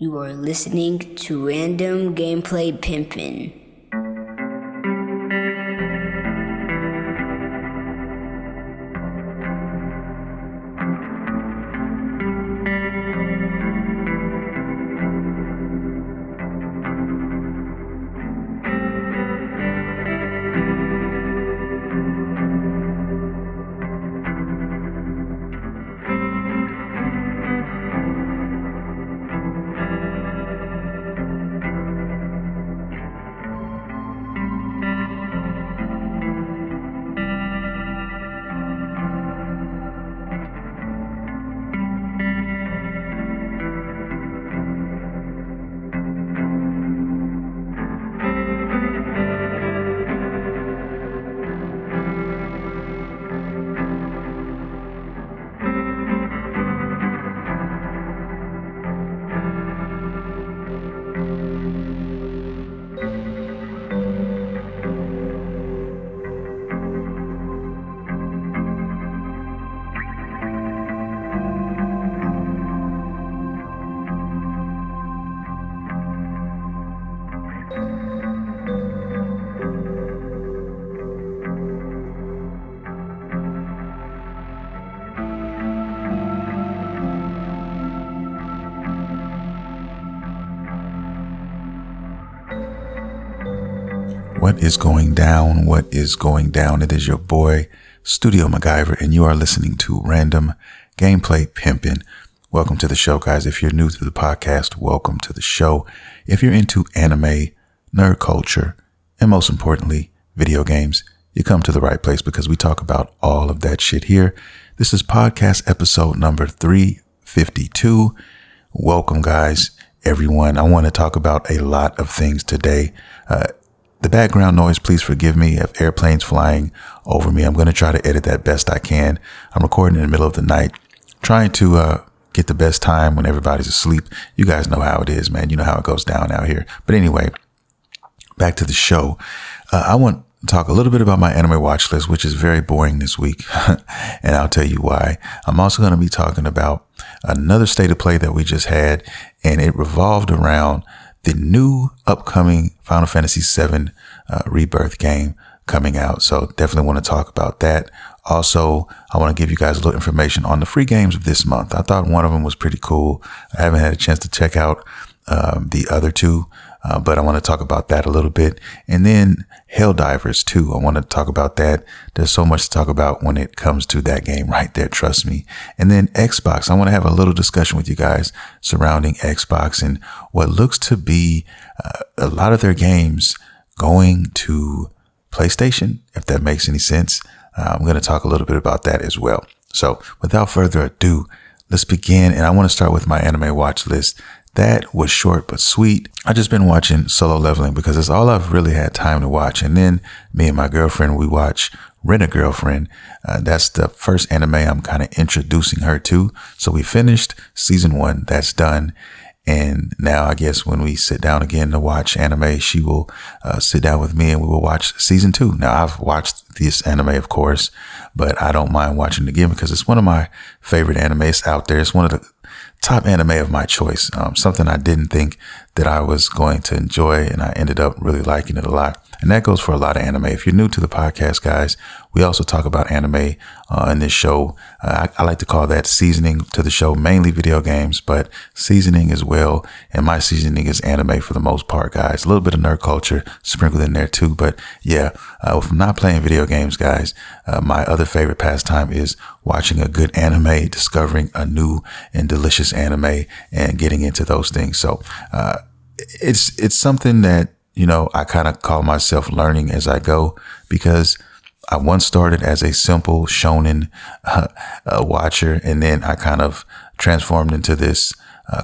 You are listening to Random Gameplay Pimpin. What is going down? What is going down? It is your boy, Studio MacGyver, and you are listening to Random Gameplay Pimpin'. Welcome to the show, guys. If you're new to the podcast, welcome to the show. If you're into anime, nerd culture, and most importantly, video games, you come to the right place because we talk about all of that shit here. This is podcast episode number 352. Welcome, guys, everyone. I want to talk about a lot of things today. The background noise, please forgive me if airplanes flying over me. I'm going to try to edit that best I can. I'm recording in the middle of the night, trying to get the best time when everybody's asleep. You guys know how it is, man. You know how it goes down out here. But anyway, back to the show. I want to talk a little bit about my anime watch list, which is very boring this week. And I'll tell you why. I'm also going to be talking about another state of play that we just had, and it revolved around the new upcoming Final Fantasy VII Rebirth game coming out. So definitely want to talk about that. Also, I want to give you guys a little information on the free games of this month. I thought one of them was pretty cool. I haven't had a chance to check out the other two, but I want to talk about that a little bit. And then Helldivers too. I want to talk about that. There's so much to talk about when it comes to that game right there. Trust me. And then Xbox. I want to have a little discussion with you guys surrounding Xbox and what looks to be a lot of their games going to PlayStation, if that makes any sense. I'm going to talk a little bit about that as well. So without further ado, let's begin. And I want to start with my anime watch list. That was short but sweet. I just been watching Solo Leveling because it's all I've really had time to watch. And then me and my girlfriend, we watch Rent-A-Girlfriend. That's the first anime I'm kind of introducing her to. So we finished season 1. That's done. And now I guess when we sit down again to watch anime, she will sit down with me and we will watch season 2. Now I've watched this anime, of course, but I don't mind watching it again because it's one of my favorite animes out there. It's one of the top anime of my choice. Something I didn't think that I was going to enjoy, and I ended up really liking it a lot. And that goes for a lot of anime. If you're new to the podcast, guys, we also talk about anime in this show. I like to call that seasoning to the show, mainly video games, but seasoning as well. And my seasoning is anime for the most part, guys. A little bit of nerd culture sprinkled in there too. But yeah, if I'm not playing video games, guys, my other favorite pastime is watching a good anime, discovering a new and delicious anime and getting into those things. So it's something that, you know, I kind of call myself learning as I go, because I once started as a simple shonen watcher, and then I kind of transformed into this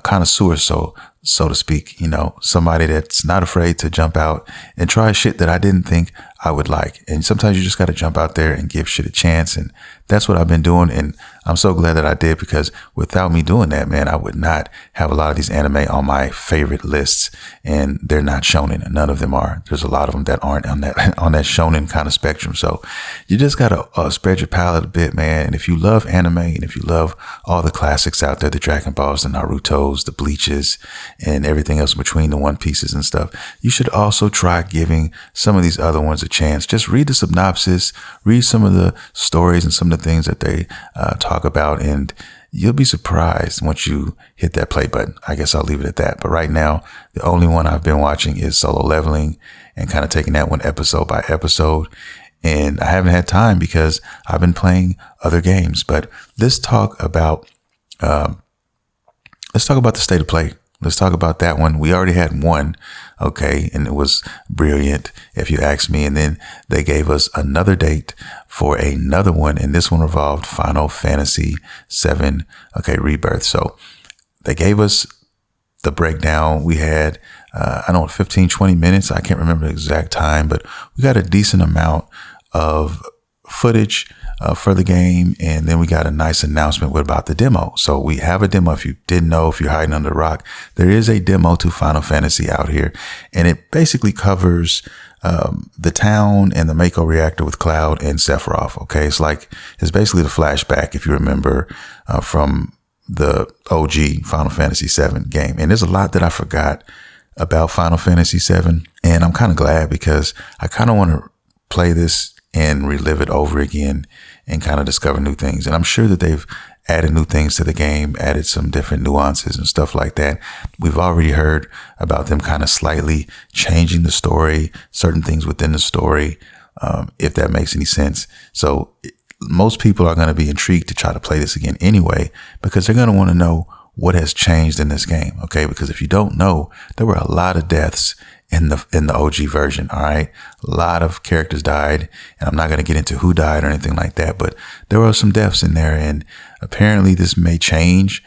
connoisseur, so to speak, you know, somebody that's not afraid to jump out and try shit that I didn't think I would like. And sometimes you just got to jump out there and give shit a chance. And that's what I've been doing. And I'm so glad that I did, because without me doing that, man, I would not have a lot of these anime on my favorite lists. And they're not shonen. None of them are. There's a lot of them that aren't on that shonen kind of spectrum. So you just got to spread your palette a bit, man. And if you love anime, and if you love all the classics out there, the Dragon Balls, the Narutos, the Bleaches, and everything else between the One Pieces and stuff, you should also try giving some of these other ones a chance. Just read the synopsis, read some of the stories and some of the things that they talk about, and you'll be surprised once you hit that play button. I guess I'll leave it at that. But right now, the only one I've been watching is Solo Leveling and kind of taking that one episode by episode. And I haven't had time because I've been playing other games. But let's talk about the state of play. Let's talk about that one. We already had one, okay, and it was brilliant, if you ask me. And then they gave us another date for another one, and this one involved Final Fantasy VII, okay, Rebirth. So they gave us the breakdown. We had, 15, 20 minutes. I can't remember the exact time, but we got a decent amount of footage for the game, and then we got a nice announcement about the demo. So we have a demo. If you didn't know, if you're hiding under a rock, there is a demo to Final Fantasy out here, and it basically covers the town and the Mako reactor with Cloud and Sephiroth. Okay, it's basically the flashback, if you remember, from the OG Final Fantasy VII game. And there's a lot that I forgot about Final Fantasy VII, and I'm kind of glad because I kind of want to play this and relive it over again and kind of discover new things. And I'm sure that they've added new things to the game, added some different nuances and stuff like that. We've already heard about them kind of slightly changing the story, certain things within the story, if that makes any sense. So most people are going to be intrigued to try to play this again anyway, because they're going to want to know what has changed in this game. Okay. Because if you don't know, there were a lot of deaths in the OG version. All right. A lot of characters died, and I'm not going to get into who died or anything like that, but there were some deaths in there, and apparently this may change.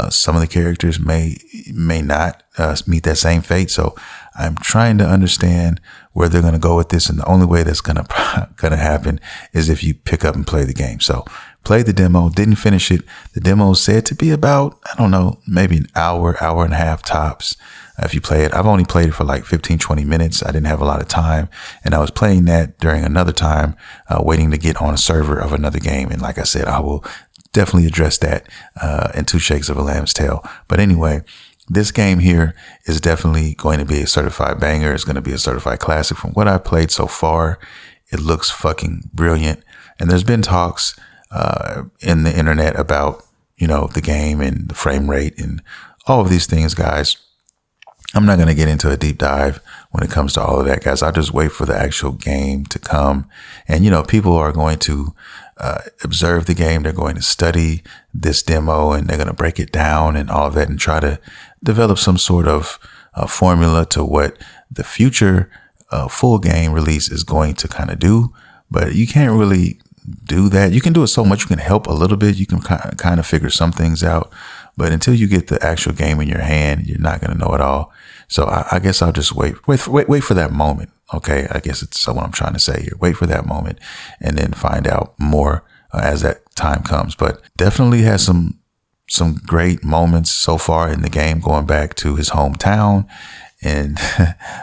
Some of the characters may not meet that same fate. So I'm trying to understand where they're going to go with this. And the only way that's going to happen is if you pick up and play the game. So played the demo, didn't finish it. The demo is said to be about, I don't know, maybe an hour and a half tops. If you play it, I've only played it for like 15, 20 minutes. I didn't have a lot of time, and I was playing that during another time, waiting to get on a server of another game. And like I said, I will definitely address that in Two Shakes of a Lamb's Tail. But anyway, this game here is definitely going to be a certified banger. It's going to be a certified classic. From what I played so far, it looks fucking brilliant. And there's been talks in the internet about, the game and the frame rate and all of these things, guys. I'm not going to get into a deep dive when it comes to all of that, guys. I'll just wait for the actual game to come. And, people are going to observe the game. They're going to study this demo, and they're going to break it down and all of that and try to develop some sort of formula to what the future full game release is going to kind of do. But you can't really do that. You can do it so much. You can help a little bit. You can kind of figure some things out. But until you get the actual game in your hand, you're not going to know it all. So I guess I'll just wait for that moment. Okay. I guess it's what I'm trying to say here. Wait for that moment and then find out more as that time comes. But definitely has some great moments so far in the game, going back to his hometown and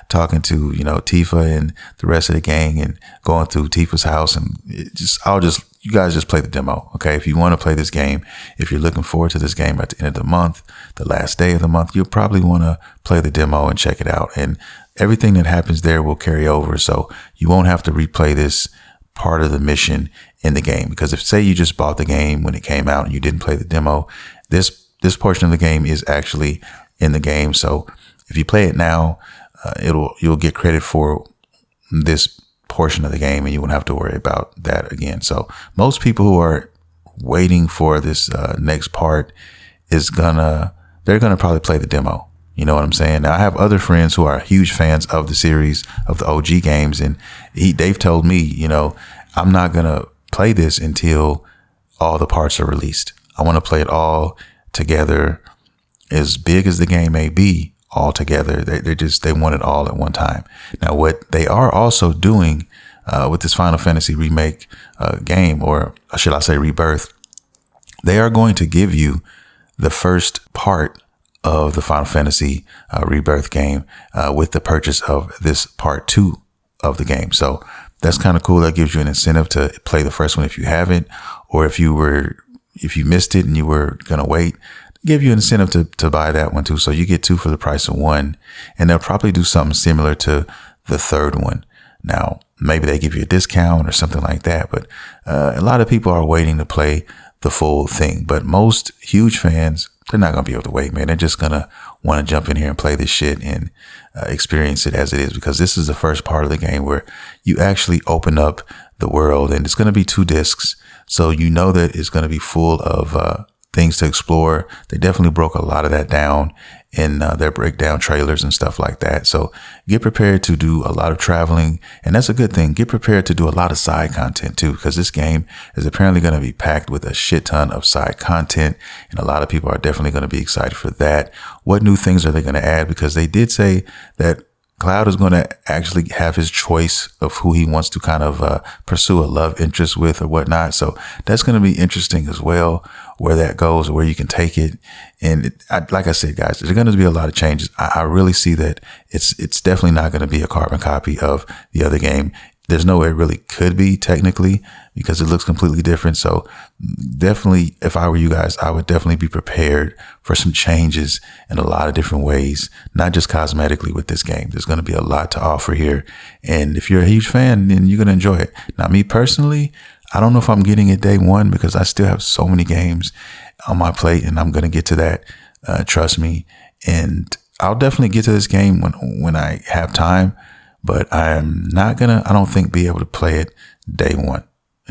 talking to, Tifa and the rest of the gang, and going through Tifa's house. And you guys just play the demo. Okay. If you want to play this game, if you're looking forward to this game at the end of the month, the last day of the month, you'll probably want to play the demo and check it out. And everything that happens there will carry over. So you won't have to replay this part of the mission in the game, because if, say, you just bought the game when it came out and you didn't play the demo, this portion of the game is actually in the game. So if you play it now, you'll get credit for this portion of the game, and you won't have to worry about that again. So most people who are waiting for this next part they're gonna probably play the demo. You know what I'm saying? Now, I have other friends who are huge fans of the series, of the OG games, and they've told me, I'm not gonna play this until all the parts are released. I want to play it all together, as big as the game may be, all together. They want it all at one time. Now, what they are also doing with this Final Fantasy remake game, or should I say Rebirth, they are going to give you the first part of the Final Fantasy Rebirth game with the purchase of this part 2 of the game. So that's kind of cool. That gives you an incentive to play the first one if you haven't, or if you missed it and you were going to wait. give you an incentive to buy that one too. So you get 2 for the price of 1, and they'll probably do something similar to the third one. Now, maybe they give you a discount or something like that, but a lot of people are waiting to play the full thing. But most huge fans, they're not going to be able to wait, man. They're just going to want to jump in here and play this shit and experience it as it is, because this is the first part of the game where you actually open up the world, and it's going to be 2 discs. So you know that it's going to be full of things to explore. They definitely broke a lot of that down in their breakdown trailers and stuff like that. So get prepared to do a lot of traveling, and that's a good thing. Get prepared to do a lot of side content too, because this game is apparently going to be packed with a shit ton of side content, and a lot of people are definitely going to be excited for that. What new things are they going to add? Because they did say that Cloud is going to actually have his choice of who he wants to kind of pursue a love interest with or whatnot. So that's going to be interesting as well, where that goes, where you can take it. And like I said, guys, there's going to be a lot of changes. I really see that it's definitely not going to be a carbon copy of the other game. There's no way it really could be technically, because it looks completely different. So definitely, if I were you guys, I would definitely be prepared for some changes in a lot of different ways, not just cosmetically with this game. There's going to be a lot to offer here. And if you're a huge fan, then you're going to enjoy it. Now, me personally, I don't know if I'm getting it day one, because I still have so many games on my plate, and I'm going to get to that. Trust me. And I'll definitely get to this game when I have time. But I'm not gonna, I don't think, be able to play it day one.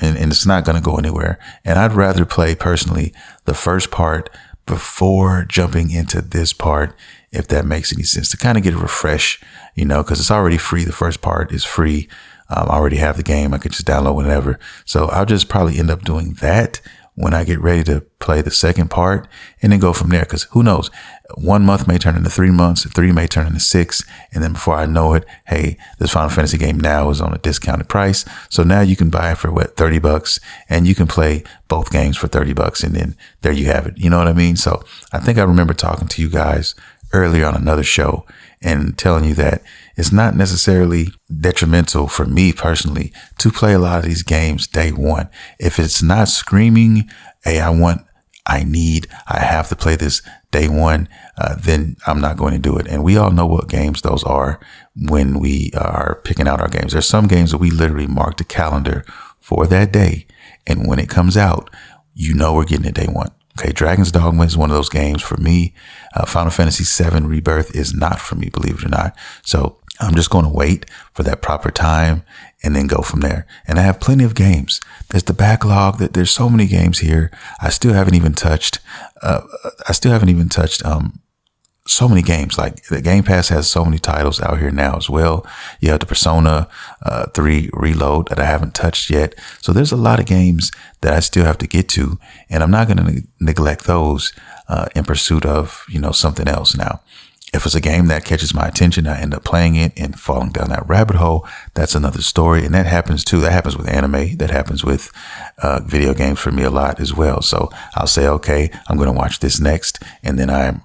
And it's not gonna go anywhere. And I'd rather play personally the first part before jumping into this part, if that makes any sense, to kind of get a refresh, because it's already free. The first part is free. I already have the game. I could just download whenever. So I'll just probably end up doing that when I get ready to play the second part, and then go from there. Because who knows, 1 month may turn into 3 months, 3 may turn into 6. And then before I know it, hey, this Final Fantasy game now is on a discounted price. So now you can buy it for $30, and you can play both games for $30. And then there you have it. You know what I mean? So I think I remember talking to you guys earlier on another show and telling you that it's not necessarily detrimental for me personally to play a lot of these games day one. If it's not screaming, hey, I have to play this day one, then I'm not going to do it. And we all know what games those are when we are picking out our games. There's some games that we literally mark the calendar for that day, and when it comes out, we're getting it day one. Okay, Dragon's Dogma is one of those games for me. Final Fantasy VII Rebirth is not for me, believe it or not. So I'm just going to wait for that proper time and then go from there. And I have plenty of games. There's the backlog. There's so many games here. I still haven't even touched. So many games. Like, the Game Pass has so many titles out here now as well. You have the Persona 3 Reload that I haven't touched yet. So there's a lot of games that I still have to get to, and I'm not going to neglect those in pursuit of, something else. Now, if it's a game that catches my attention, I end up playing it and falling down that rabbit hole. That's another story. And that happens too. That happens with anime. That happens with video games for me a lot as well. So I'll say, okay, I'm going to watch this next. And then I'm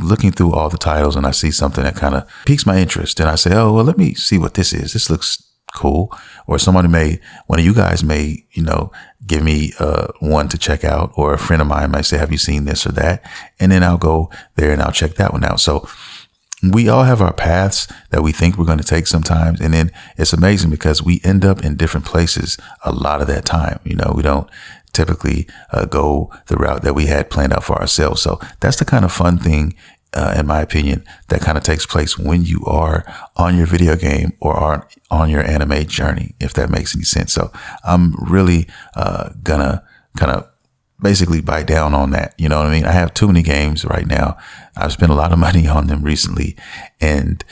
looking through all the titles, and I see something that kind of piques my interest. And I say, oh, well, let me see what this is. This looks cool. Or one of you guys may, give me one to check out, or a friend of mine might say, have you seen this or that? And then I'll go there and I'll check that one out. So we all have our paths that we think we're going to take sometimes. And then it's amazing because we end up in different places a lot of that time. We don't typically go the route that we had planned out for ourselves. So that's the kind of fun thing, in my opinion, that kind of takes place when you are on your video game or are on your anime journey, if that makes any sense. So I'm really gonna kind of basically bite down on that. You know what I mean? I have too many games right now. I've spent a lot of money on them recently, and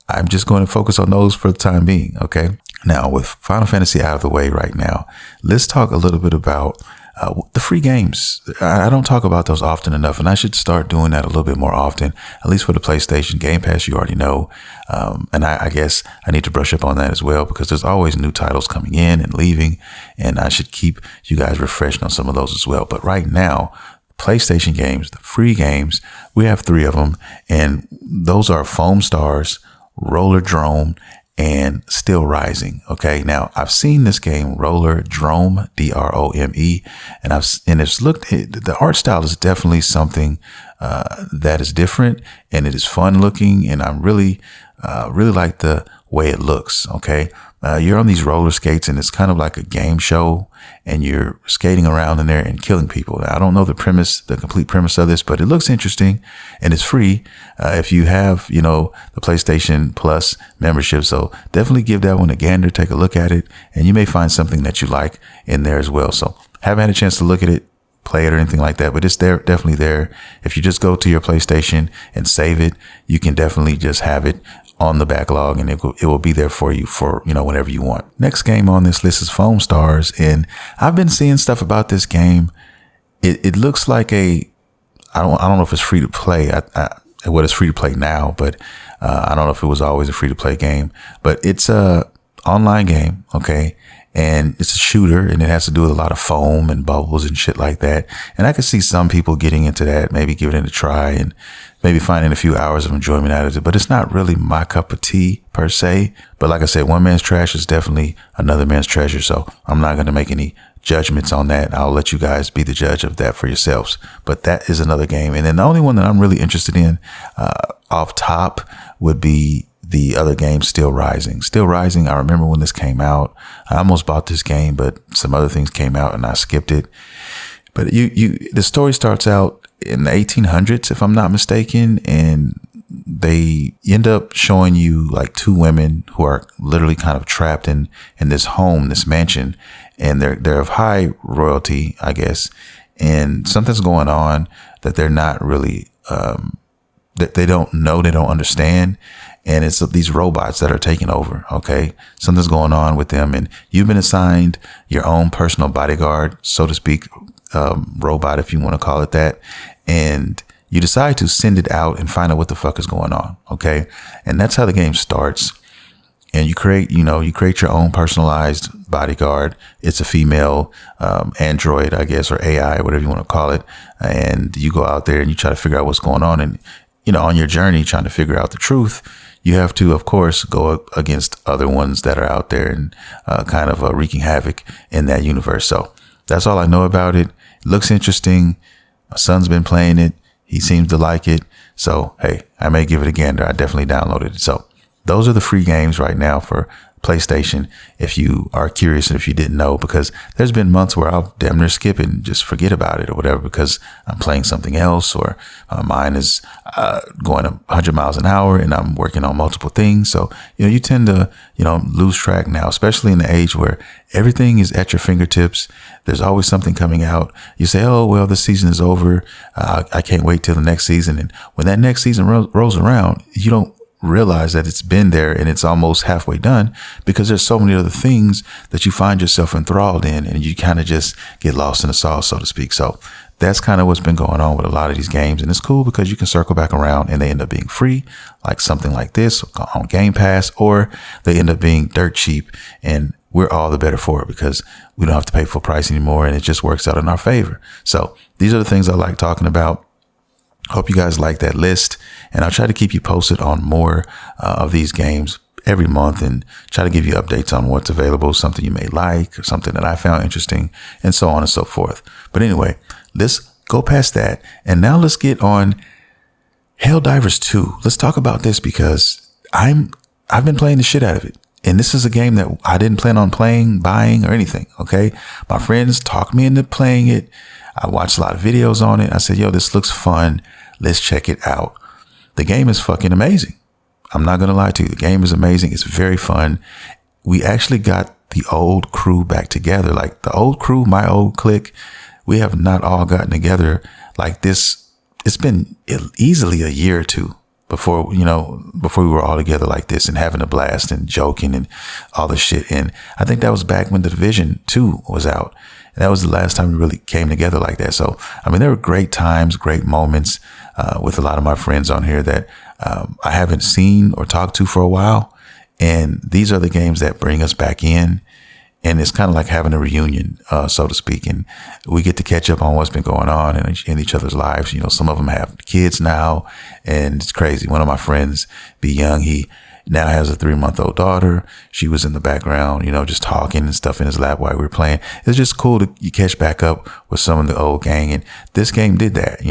I'm just going to focus on those for the time being. Okay. Now, with Final Fantasy out of the way right now, let's talk a little bit about the free games. I don't talk about those often enough, and I should start doing that a little bit more often, at least for the PlayStation. Game Pass, you already know. And I guess I need to brush up on that as well, because there's always new titles coming in and leaving, and I should keep you guys refreshed on some of those as well. But right now, PlayStation games, the free games, we have 3 of them, and those are Foam Stars, Roller Drome, and Still Rising. Okay. Now I've seen this game, Roller Drome, Drome, and the art style is definitely something, that is different, and it is fun looking. And I'm really like the way it looks. Okay. You're on these roller skates and it's kind of like a game show, and you're skating around in there and killing people. I don't know the complete premise of this, but it looks interesting, and it's free if you have, the PlayStation Plus membership. So definitely give that one a gander, take a look at it, and you may find something that you like in there as well. So haven't had a chance to look at it, play it, or anything like that, but it's there, definitely there. If you just go to your PlayStation and save it, you can definitely just have it on the backlog, and it will be there for you for, whenever you want. Next game on this list is Foam Stars, and I've been seeing stuff about this game. It looks like I don't know if it's free to play. It's free to play now, but I don't know if it was always a free to play game, but it's a online game. Okay. And it's a shooter, and it has to do with a lot of foam and bubbles and shit like that. And I could see some people getting into that, maybe giving it a try and maybe finding a few hours of enjoyment out of it. But it's not really my cup of tea per se. But like I said, one man's trash is definitely another man's treasure. So I'm not going to make any judgments on that. I'll let you guys be the judge of that for yourselves. But that is another game. And then the only one that I'm really interested in off top would be the other game, Still Rising. Still Rising, I remember when this came out, I almost bought this game, but some other things came out and I skipped it. But the story starts out in the 1800s, if I'm not mistaken, and they end up showing you like two women who are literally kind of trapped in this home, this mansion, and they're of high royalty, I guess, and something's going on that they're not really, that they don't know, they don't understand. And it's these robots that are taking over. Okay. Something's going on with them. And you've been assigned your own personal bodyguard, so to speak, robot, if you want to call it that. And you decide to send it out and find out what the fuck is going on. Okay. And that's how the game starts. And you create your own personalized bodyguard. It's a female, android, I guess, or AI, whatever you want to call it. And you go out there and you try to figure out what's going on. And, on your journey, trying to figure out the truth, you have to, of course, go against other ones that are out there and kind of wreaking havoc in that universe. So that's all I know about it. It looks interesting. My son's been playing it. He seems to like it. So, hey, I may give it a gander. I definitely downloaded it. So those are the free games right now for PlayStation, if you are curious and if you didn't know, because there's been months where I'll damn near skip it and just forget about it or whatever because I'm playing something else, or mine is going 100 miles an hour and I'm working on multiple things. So, you tend to, lose track now, especially in the age where everything is at your fingertips. There's always something coming out. You say, oh, well, this season is over. I can't wait till the next season. And when that next season rolls around, you don't realize that it's been there and it's almost halfway done because there's so many other things that you find yourself enthralled in, and you kind of just get lost in the sauce, so to speak. So that's kind of what's been going on with a lot of these games. And it's cool because you can circle back around and they end up being free, like something like this on Game Pass, or they end up being dirt cheap, and we're all the better for it because we don't have to pay full price anymore, and it just works out in our favor. So these are the things I like talking about. Hope you guys like that list, and I'll try to keep you posted on more of these games every month and try to give you updates on what's available, something you may like or something that I found interesting, and so on and so forth. But anyway, let's go past that. And now let's get on Helldivers 2. Let's talk about this because I've been playing the shit out of it. And this is a game that I didn't plan on buying or anything. Okay. My friends talked me into playing it. I watched a lot of videos on it. I said, yo, this looks fun. Let's check it out. The game is fucking amazing. I'm not going to lie to you. The game is amazing. It's very fun. We actually got the old crew back together. Like the old crew, my old clique, we have not all gotten together like this. It's been easily a year or two before we were all together like this and having a blast and joking and all this shit. And I think that was back when the Division 2 was out. And that was the last time we really came together like that. So, there were great times, great moments with a lot of my friends on here that I haven't seen or talked to for a while. And these are the games that bring us back in. And it's kind of like having a reunion, so to speak. And we get to catch up on what's been going on in each other's lives. Some of them have kids now, and it's crazy. One of my friends, B Young, he now has a 3-month-old daughter. She was in the background, just talking and stuff in his lap while we were playing. It's just cool to you catch back up with some of the old gang. And this game did that,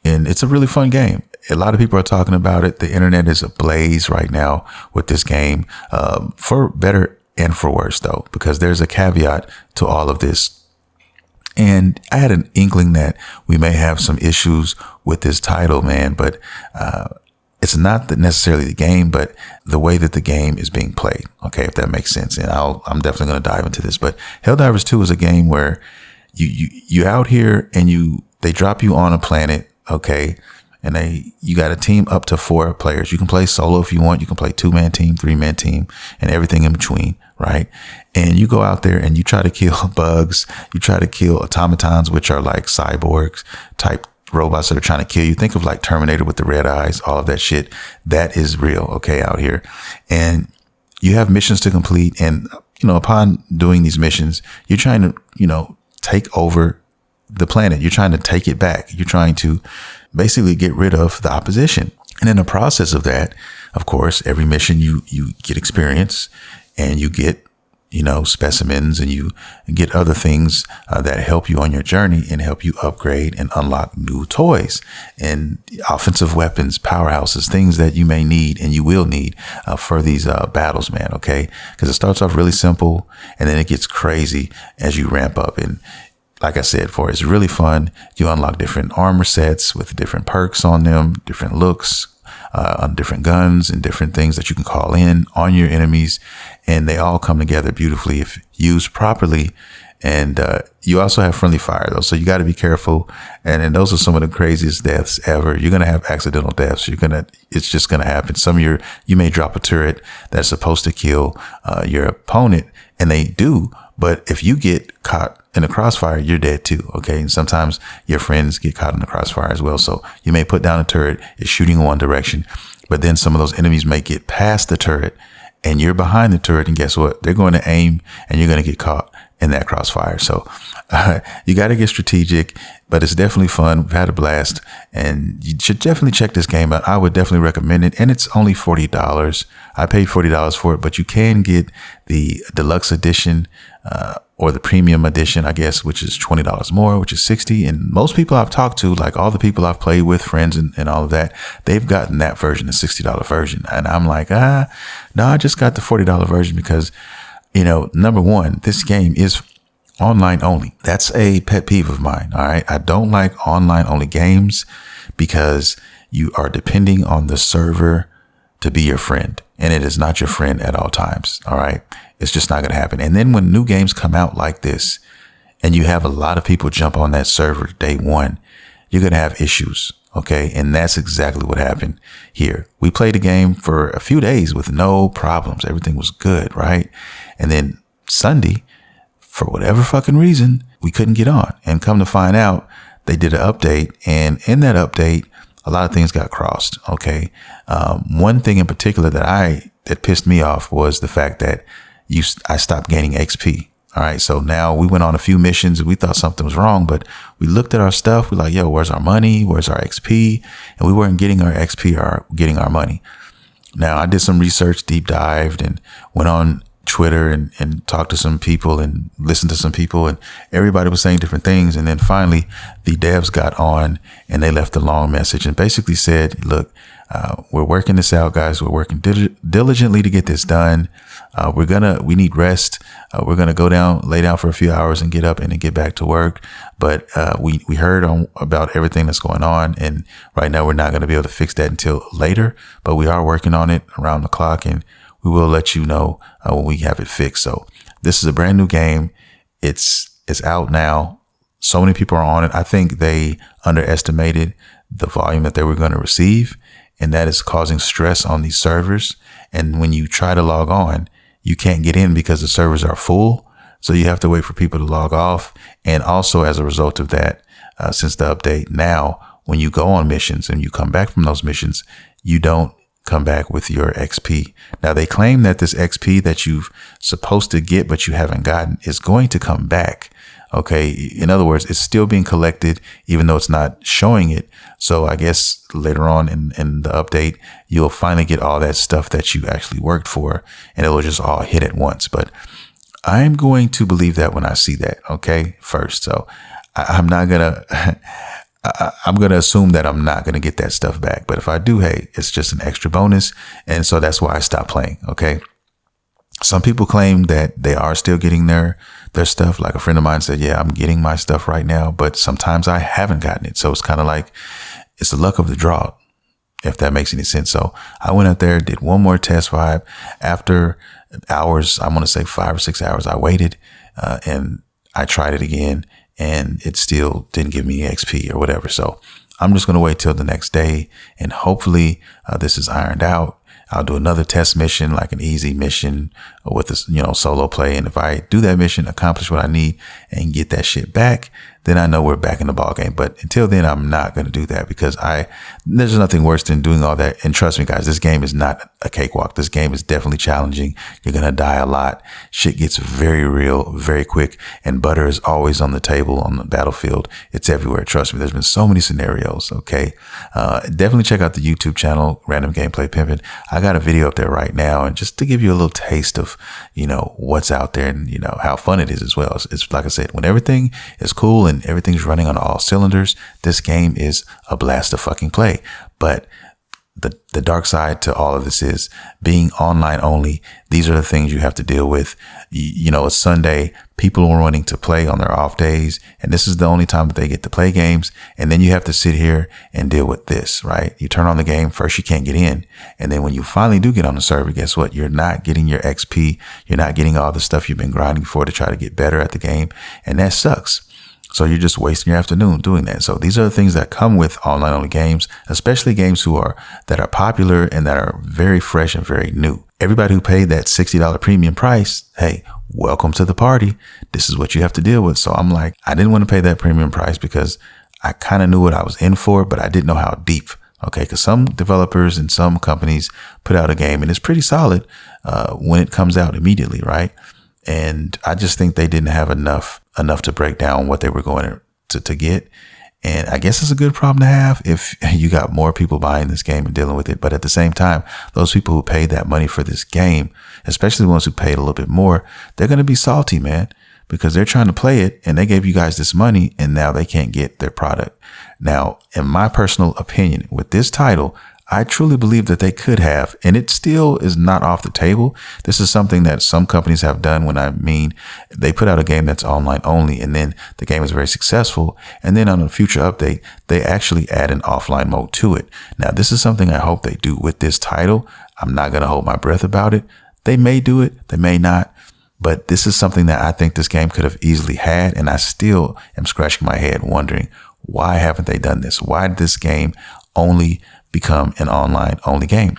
and it's a really fun game. A lot of people are talking about it. The internet is ablaze right now with this game, for better and for worse, though, because there's a caveat to all of this. And I had an inkling that we may have some issues with this title, man, but it's not necessarily the game, but the way that the game is being played. Okay, if that makes sense. And I'm definitely going to dive into this. But Helldivers 2 is a game where you out here and they drop you on a planet. Okay. And you got a team up to 4 players. You can play solo if you want. You can play 2-man team, 3-man team, and everything in between, right? And you go out there and you try to kill bugs. You try to kill automatons, which are like cyborgs type robots that are trying to kill you. Think of like Terminator with the red eyes, all of that shit. That is real, okay, out here. And you have missions to complete. And, upon doing these missions, you're trying to, take over the planet. You're trying to take it back. You're trying to basically get rid of the opposition. And in the process of that, of course, every mission you get experience and you get, specimens, and you get other things that help you on your journey and help you upgrade and unlock new toys and offensive weapons, powerhouses, things that you may need and you will need for these battles, man. Okay. Because it starts off really simple and then it gets crazy as you ramp up. And like I said, it's really fun. You unlock different armor sets with different perks on them, different looks, on different guns and different things that you can call in on your enemies. And they all come together beautifully if used properly. And you also have friendly fire, though. So you got to be careful. And those are some of the craziest deaths ever. You're going to have accidental deaths. It's just going to happen. You may drop a turret that's supposed to kill your opponent, and they do. But if you get caught in the crossfire, you're dead too. Okay. And sometimes your friends get caught in the crossfire as well. So you may put down a turret, it's shooting in one direction, but then some of those enemies may get past the turret and you're behind the turret. And guess what? They're going to aim and you're going to get caught in that crossfire. So you got to get strategic, but it's definitely fun. We've had a blast and you should definitely check this game out. I would definitely recommend it. And it's only $40. I paid $40 for it, but you can get the deluxe edition, or the premium edition, I guess, which is $20 more, which is $60. And most people I've talked to, like all the people I've played with, friends and all of that, they've gotten that version, the $60 version. And I'm like, no, I just got the $40 version because, number one, this game is online only. That's a pet peeve of mine. All right. I don't like online only games because you are depending on the server to be your friend, and it is not your friend at all times. All right. It's just not going to happen. And then when new games come out like this and you have a lot of people jump on that server day one, you're going to have issues. Okay. And that's exactly what happened here. We played a game for a few days with no problems. Everything was good. Right. And then Sunday, for whatever fucking reason, we couldn't get on, and come to find out they did an update, and in that update, a lot of things got crossed. Okay. One thing in particular that pissed me off was the fact that I stopped gaining XP. All right. So now we went on a few missions and we thought something was wrong, but we looked at our stuff. We're like, yo, where's our money? Where's our XP? And we weren't getting our XP or getting our money. Now I did some research, deep dived, and went on Twitter and talked to some people and listened to some people, and everybody was saying different things. And then finally the devs got on and they left a long message and basically said, look, we're working this out, guys. We're working diligently to get this done. We need rest. We're going to lay down for a few hours and get up and then get back to work. But, we heard about everything that's going on. And right now we're not going to be able to fix that until later, but we are working on it around the clock, and we will let you know when we have it fixed. So this is a brand new game. It's out now. So many people are on it. I think they underestimated the volume that they were going to receive, and that is causing stress on these servers. And when you try to log on, you can't get in because the servers are full. So you have to wait for people to log off. And also as a result of that, since the update now, when you go on missions and you come back from those missions, you don't come back with your XP. Now they claim that this XP that you've supposed to get, but you haven't gotten, is going to come back. Okay. In other words, it's still being collected, even though it's not showing it. So I guess later on in the update, you'll finally get all that stuff that you actually worked for, and it will just all hit at once. But I'm going to believe that when I see that. Okay. First. So I'm not going to, I'm going to assume that I'm not going to get that stuff back. But if I do, hey, it's just an extra bonus. And so that's why I stopped playing. Okay. Some people claim that they are still getting their stuff. Like a friend of mine said, yeah, I'm getting my stuff right now, but sometimes I haven't gotten it. So it's kind of like, it's the luck of the draw, if that makes any sense. So I went out there, did one more test vibe. After hours, I'm going to say 5 or 6 hours, I waited and I tried it again, and it still didn't give me XP or whatever. So I'm just going to wait till the next day, and hopefully this is ironed out. I'll do another test mission, like an easy mission with this, solo play. And if I do that mission, accomplish what I need and get that shit back, then I know we're back in the ball game. But until then, I'm not going to do that, because there's nothing worse than doing all that. And trust me, guys, this game is not a cakewalk. This game is definitely challenging. You're going to die a lot. Shit gets very real, very quick. And butter is always on the table, on the battlefield. It's everywhere. Trust me. There's been so many scenarios. Okay. Definitely check out the YouTube channel, Random Gameplay Pimpin. I got a video up there right now, and just to give you a little taste of, what's out there and, how fun it is as well. It's like I said, when everything is cool and everything's running on all cylinders, this game is a blast to fucking play. But the dark side to all of this is being online only. These are the things you have to deal with. It's Sunday. People are wanting to play on their off days, and this is the only time that they get to play games. And then you have to sit here and deal with this, right? You turn on the game. First, you can't get in. And then when you finally do get on the server, guess what? You're not getting your XP. You're not getting all the stuff you've been grinding for to try to get better at the game. And that sucks. So you're just wasting your afternoon doing that. So these are the things that come with online only games, especially games that are popular and that are very fresh and very new. Everybody who paid that $60 premium price, hey, welcome to the party. This is what you have to deal with. So I'm like, I didn't want to pay that premium price because I kind of knew what I was in for, but I didn't know how deep. Okay. Cause some developers and some companies put out a game and it's pretty solid, when it comes out immediately. Right. And I just think they didn't have enough to break down what they were going to get. And I guess it's a good problem to have if you got more people buying this game and dealing with it. But at the same time, those people who paid that money for this game, especially the ones who paid a little bit more, they're going to be salty, man, because they're trying to play it and they gave you guys this money and now they can't get their product. Now, in my personal opinion, with this title, I truly believe that they could have, and it still is not off the table. This is something that some companies have done when they put out a game that's online only, and then the game is very successful. And then on a future update, they actually add an offline mode to it. Now, this is something I hope they do with this title. I'm not going to hold my breath about it. They may do it. They may not. But this is something that I think this game could have easily had. And I still am scratching my head wondering, why haven't they done this? Why did this game only become an online only game?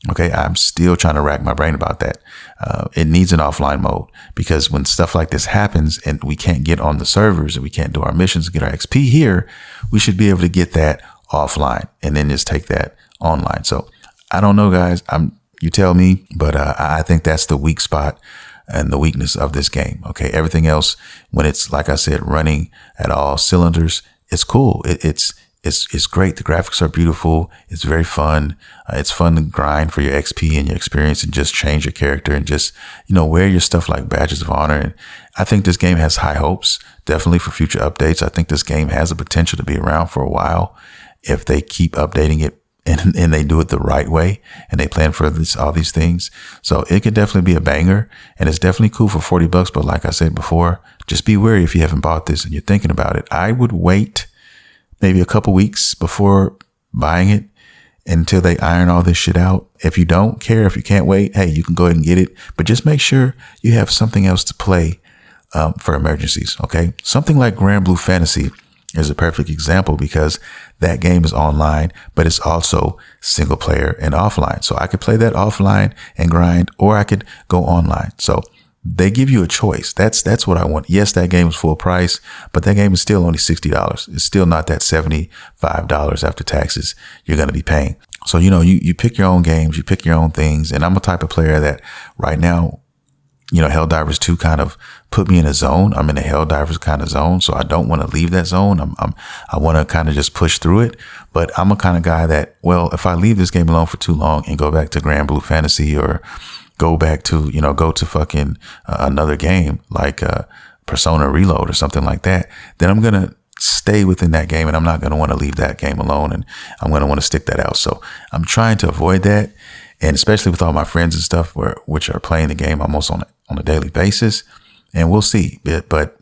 Okay. I'm still trying to rack my brain about that. It needs an offline mode, because when stuff like this happens and we can't get on the servers and we can't do our missions and get our XP here, we should be able to get that offline and then just take that online. So I don't know, guys. You tell me, but I think that's the weak spot and the weakness of this game. Okay. Everything else, when it's, like I said, running at all cylinders, it's cool. It's great. The graphics are beautiful. It's very fun. It's fun to grind for your XP and your experience and just change your character and just, wear your stuff like badges of honor. And I think this game has high hopes, definitely, for future updates. I think this game has the potential to be around for a while if they keep updating it and they do it the right way and they plan for all these things. So it could definitely be a banger, and it's definitely cool for $40. But like I said before, just be wary if you haven't bought this and you're thinking about it. I would wait maybe a couple weeks before buying it until they iron all this shit out. If you don't care, if you can't wait, hey, you can go ahead and get it, but just make sure you have something else to play for emergencies. Okay. Something like Grand Blue Fantasy is a perfect example, because that game is online, but it's also single player and offline. So I could play that offline and grind, or I could go online. So they give you a choice. That's what I want. Yes, that game is full price, but that game is still only $60. It's still not that $75 after taxes you're going to be paying. So, you pick your own games, you pick your own things. And I'm a type of player that right now, Helldivers 2 kind of put me in a zone. I'm in a Helldivers kind of zone. So I don't want to leave that zone. I want to kind of just push through it. But I'm a kind of guy that, well, if I leave this game alone for too long and go back to Grand Blue Fantasy or go back to, go to fucking another game like Persona Reload or something like that, then I'm going to stay within that game and I'm not going to want to leave that game alone. And I'm going to want to stick that out. So I'm trying to avoid that. And especially with all my friends and stuff which are playing the game almost on a daily basis. And we'll see. But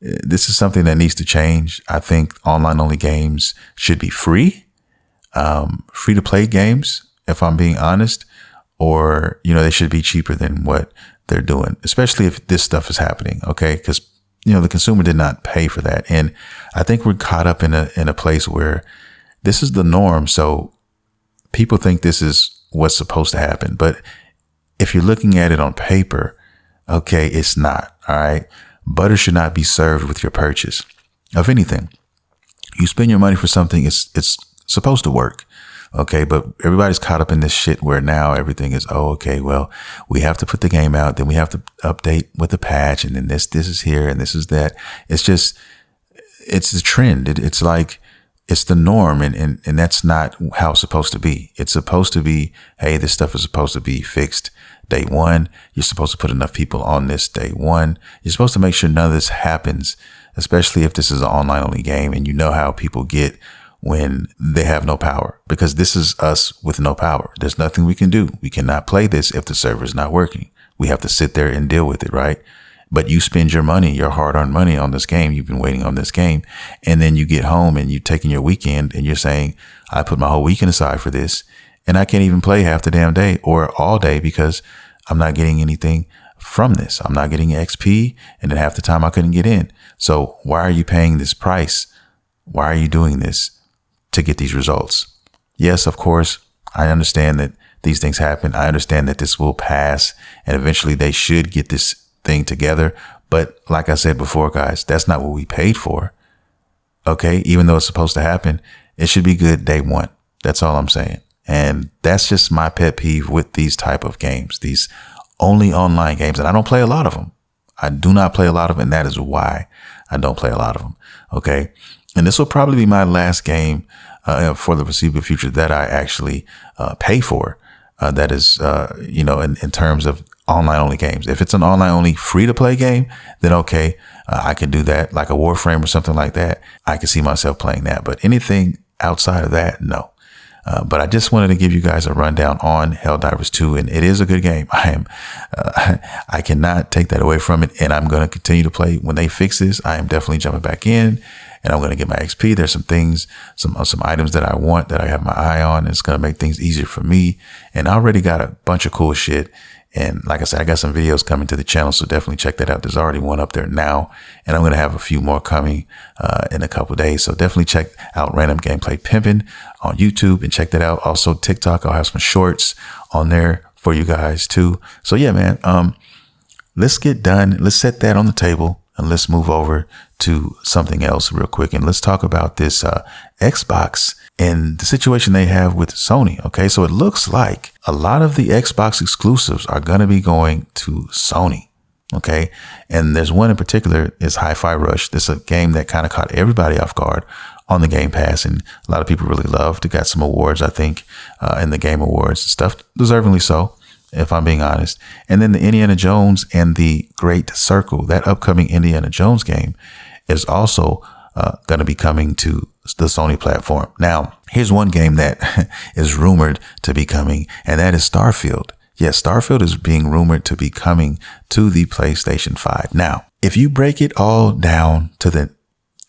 this is something that needs to change. I think online only games should be free to play games, if I'm being honest, or, they should be cheaper than what they're doing, especially if this stuff is happening. Okay. Because, the consumer did not pay for that. And I think we're caught up in a place where this is the norm. So people think this is what's supposed to happen. But if you're looking at it on paper, okay, it's not. All right. Butter should not be served with your purchase of anything. You spend your money for something, it's supposed to work. Okay. But everybody's caught up in this shit where now everything is, okay, well, we have to put the game out, then we have to update with the patch, and then this is here and this is that. It's just, it's the trend. It's like, it's the norm. And that's not how it's supposed to be. It's supposed to be, hey, this stuff is supposed to be fixed day one. You're supposed to put enough people on this day one. You're supposed to make sure none of this happens, especially if this is an online only game and you know how people get when they have no power, because this is us with no power. There's nothing we can do. We cannot play this if the server is not working. We have to sit there and deal with it, right? But you spend your money, your hard-earned money on this game. You've been waiting on this game. And then you get home and you're taking your weekend and you're saying, I put my whole weekend aside for this and I can't even play half the damn day or all day because I'm not getting anything from this. I'm not getting XP, and then half the time I couldn't get in. So why are you paying this price? Why are you doing this to get these results? Yes, of course, I understand that these things happen. I understand that this will pass and eventually they should get this thing together. But like I said before, guys, that's not what we paid for. Okay. Even though it's supposed to happen, it should be good day one. That's all I'm saying. And that's just my pet peeve with these type of games, these only online games. And I don't play a lot of them. I do not play a lot of them. And that is why I don't play a lot of them. Okay. And this will probably be my last game for the foreseeable future that I actually pay for. That is, in terms of online only games. If it's an online only free to play game, then okay, I can do that, like a Warframe or something like that. I can see myself playing that, but anything outside of that, no. But I just wanted to give you guys a rundown on Helldivers 2, and it is a good game. I cannot take that away from it, and I'm going to continue to play. When they fix this, I am definitely jumping back in, and I'm going to get my XP. There's some things, some items that I want that I have my eye on, and it's going to make things easier for me. And I already got a bunch of cool shit. And like I said, I got some videos coming to the channel, so definitely check that out. There's already one up there now, and I'm going to have a few more coming in a couple of days. So definitely check out Random Gameplay Pimpin on YouTube and check that out. Also TikTok, I'll have some shorts on there for you guys too. So yeah, man, let's get done. Let's set that on the table and let's move over to something else real quick. And let's talk about this Xbox and the situation they have with Sony. Okay, so it looks like a lot of the Xbox exclusives are going to be going to Sony. Okay, and there's one in particular is Hi-Fi Rush. This is a game that kind of caught everybody off guard on the Game Pass, and a lot of people really loved. It got some awards, I think, in the Game Awards and stuff, deservingly so, if I'm being honest. And then the Indiana Jones and the Great Circle, that upcoming Indiana Jones game, is also going to be coming to the Sony platform. Now, here's one game that is rumored to be coming, and that is Starfield. Yes, Starfield is being rumored to be coming to the PlayStation 5. Now, if you break it all down to the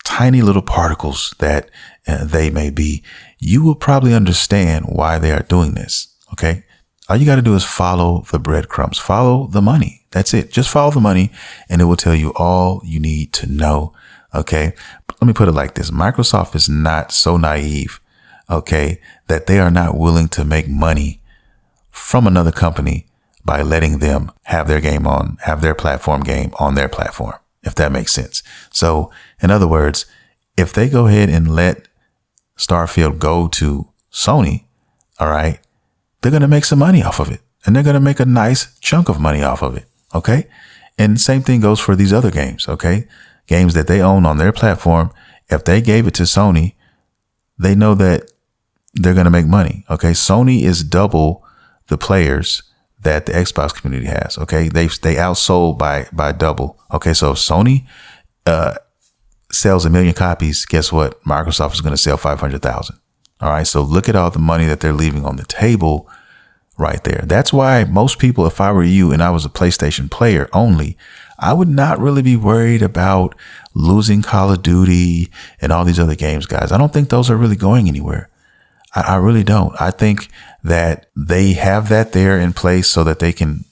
tiny little particles that they may be, you will probably understand why they are doing this. Okay. All you got to do is follow the breadcrumbs, follow the money. That's it. Just follow the money and it will tell you all you need to know. Okay. Let me put it like this. Microsoft is not so naive, okay, that they are not willing to make money from another company by letting them have their game on, have their platform game on their platform, if that makes sense. So in other words, if they go ahead and let Starfield go to Sony, all right, they're going to make some money off of it, and they're going to make a nice chunk of money off of it. Okay. And same thing goes for these other games. Okay. Games that they own on their platform. If they gave it to Sony, they know that they're going to make money. Okay. Sony is double the players that the Xbox community has. Okay. They outsold by double. Okay. So if Sony, sells 1 million copies, guess what? Microsoft is going to sell 500,000. All right. So look at all the money that they're leaving on the table right there. That's why most people, if I were you and I was a PlayStation player only, I would not really be worried about losing Call of Duty and all these other games, guys. I don't think those are really going anywhere. I really don't. I think that they have that there in place so that they can,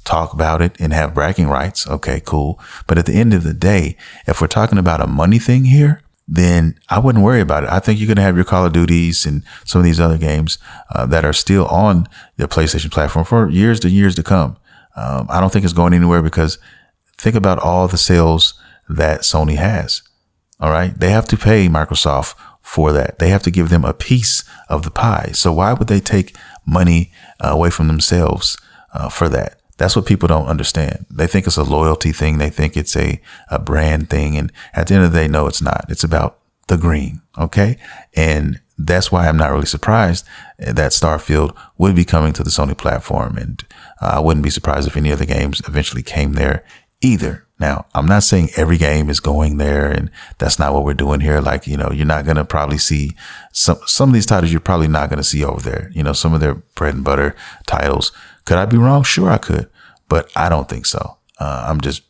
talk about it and have bragging rights. Okay, cool. But at the end of the day, if we're talking about a money thing here, then I wouldn't worry about it. I think you're going to have your Call of Duties and some of these other games that are still on the PlayStation platform for years to come. I don't think it's going anywhere because think about all the sales that Sony has. All right. They have to pay Microsoft for that. They have to give them a piece of the pie. So why would they take money away from themselves for that? That's what people don't understand. They think it's a loyalty thing. They think it's a brand thing. And at the end of the day, no, it's not. It's about the green. Okay. And that's why I'm not really surprised that Starfield would be coming to the Sony platform. And I wouldn't be surprised if any other games eventually came there either. Now, I'm not saying every game is going there, and that's not what we're doing here. Like, you're not going to probably see some of these titles you're probably not going to see over there. Some of their bread and butter titles. Could I be wrong? Sure, I could, but I don't think so. I'm just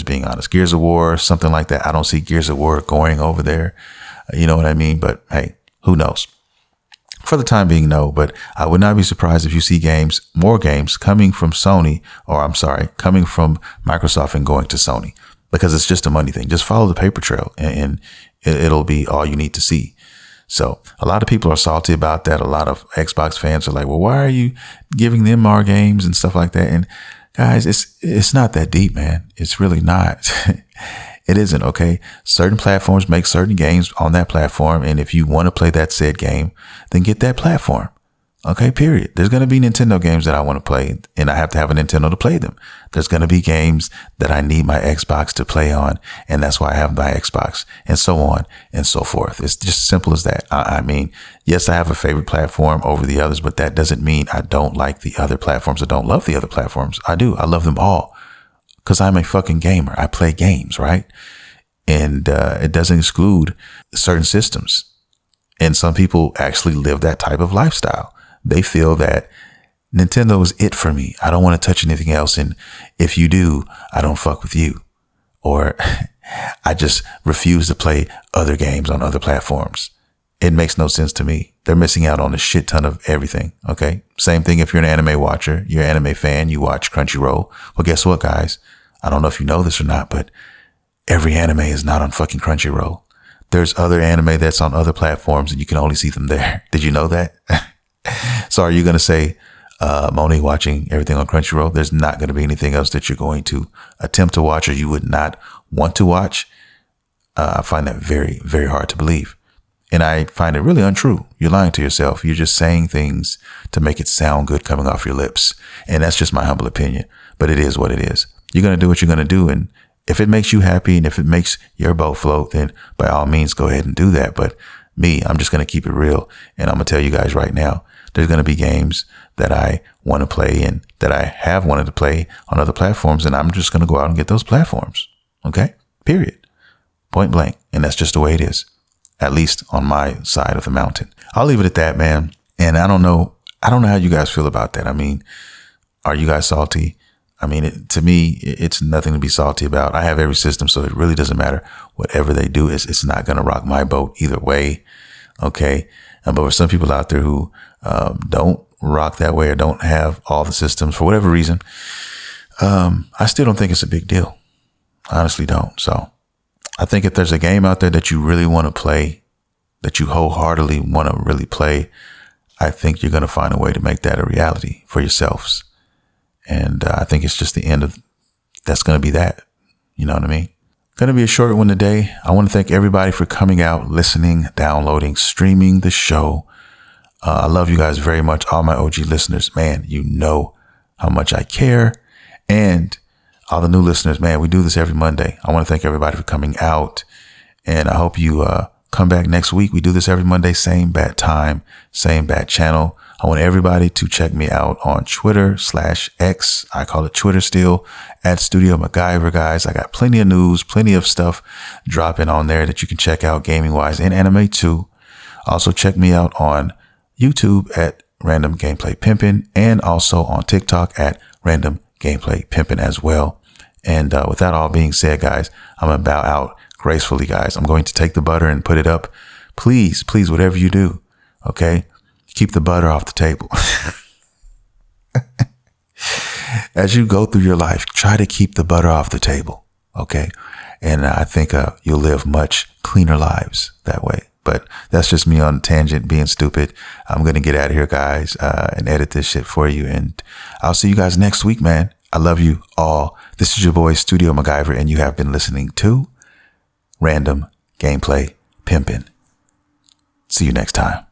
being honest. Gears of War, something like that. I don't see Gears of War going over there. You know what I mean? But hey, who knows? For the time being, no, but I would not be surprised if you see more games coming from Sony, coming from Microsoft and going to Sony, because it's just a money thing. Just follow the paper trail and it'll be all you need to see. So a lot of people are salty about that. A lot of Xbox fans are like, well, why are you giving them more games and stuff like that? And guys, it's not that deep, man. It's really not. It isn't. Okay. Certain platforms make certain games on that platform. And if you want to play that said game, then get that platform. Okay. Period. There's going to be Nintendo games that I want to play and I have to have a Nintendo to play them. There's going to be games that I need my Xbox to play on. And that's why I have my Xbox, and so on and so forth. It's just simple as that. I mean, yes, I have a favorite platform over the others, but that doesn't mean I don't like the other platforms or don't love the other platforms. I do. I love them all. Because I'm a fucking gamer. I play games, right? And it doesn't exclude certain systems. And some people actually live that type of lifestyle. They feel that Nintendo is it for me. I don't want to touch anything else. And if you do, I don't fuck with you. Or I just refuse to play other games on other platforms. It makes no sense to me. They're missing out on a shit ton of everything. Okay. Same thing if you're an anime watcher, you're an anime fan, you watch Crunchyroll. Well, guess what, guys? I don't know if you know this or not, but every anime is not on fucking Crunchyroll. There's other anime that's on other platforms and you can only see them there. Did you know that? So are you going to say, I'm only watching everything on Crunchyroll? There's not going to be anything else that you're going to attempt to watch or you would not want to watch. I find that very, very hard to believe. And I find it really untrue. You're lying to yourself. You're just saying things to make it sound good coming off your lips. And that's just my humble opinion. But it is what it is. You're going to do what you're going to do. And if it makes you happy and if it makes your boat float, then by all means, go ahead and do that. But me, I'm just going to keep it real. And I'm going to tell you guys right now, there's going to be games that I want to play and that I have wanted to play on other platforms. And I'm just going to go out and get those platforms. Okay. Period. Point blank. And that's just the way it is. At least on my side of the mountain. I'll leave it at that, man. And I don't know how you guys feel about that. I mean, are you guys salty? I mean, to me, it's nothing to be salty about. I have every system, so it really doesn't matter. Whatever they do, it's not going to rock my boat either way. Okay. But for some people out there who don't rock that way or don't have all the systems for whatever reason, I still don't think it's a big deal. I honestly don't. So I think if there's a game out there that you really want to play, that you wholeheartedly want to really play, I think you're going to find a way to make that a reality for yourselves. And I think it's just the end of that's going to be that. You know what I mean? Going to be a short one today. I want to thank everybody for coming out, listening, downloading, streaming the show. I love you guys very much. All my OG listeners, man, you know how much I care And all the new listeners, man, we do this every Monday. I want to thank everybody for coming out. And I hope you come back next week. We do this every Monday, same bad time, same bad channel. I want everybody to check me out on Twitter/X. I call it Twitter still, at Studio MacGyver, guys. I got plenty of news, plenty of stuff dropping on there that you can check out gaming wise and anime too. Also check me out on YouTube at Random Gameplay Pimpin, and also on TikTok at Random Gameplay Pimpin as well. And with that all being said, guys, I'm going to bow out gracefully, guys. I'm going to take the butter and put it up. Please, whatever you do, okay, keep the butter off the table. As you go through your life, try to keep the butter off the table, okay? And I think you'll live much cleaner lives that way. But that's just me on a tangent, being stupid. I'm going to get out of here, guys, and edit this shit for you. And I'll see you guys next week, man. I love you all. This is your boy, Studio MacGyver, and you have been listening to Random Gameplay Pimpin'. See you next time.